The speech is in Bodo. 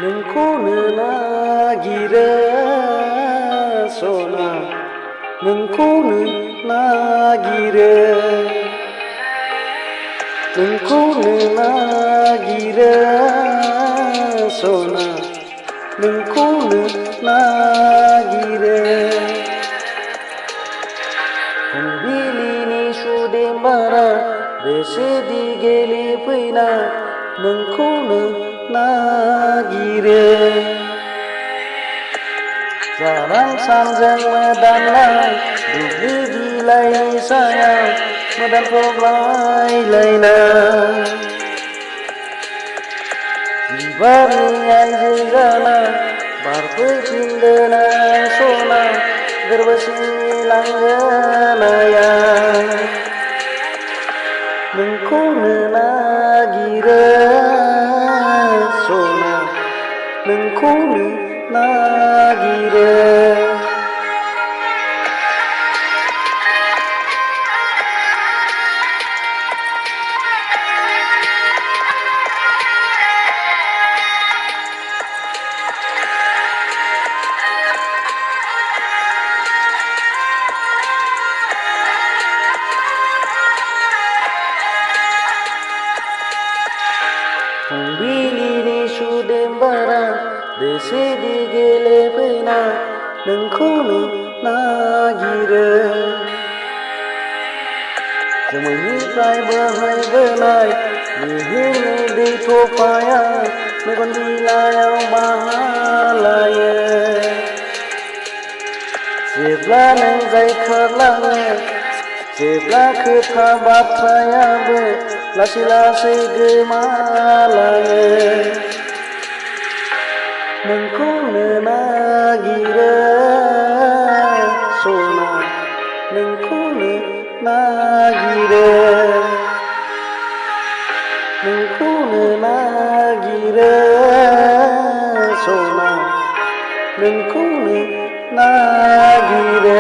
नोंखौनो नागिरो सना नोंखौनो नागिरो नोंखौनो नागिरो सना नोंखौनो नागिरो फुंबिलिनि सुदेम बारा बेसेदि गेलेफैना नोंखौनो नागिरो जारां सानजों मोदाननाय दुब्लि बिलाइनि सायाव मोदानफबलायलायना बिबारनि आइजो जाना बारफैफिनदोना सना गोरबोसिंनि लांगोनाया नोंखौनो नागिरो सना नोंखौनो नागिरो फुंबिलिनि सुदेम बारा बेसेदि गेलेफैना नोंखौनो नागिरो जोमैनिफ्राय बोहैबोनाय लैहोरनि दै थफाया मेगन बिलायाव बाहालायो जेब्ला नों जायखारलाङो जेब्ला खोथा बाथ्रायाबो लासै लासै गोमालाङो नोंखौनो नागिरो सना नोंखौनो नागिरो नोंखौनो नागिरो सना नोंखौनो नागिरो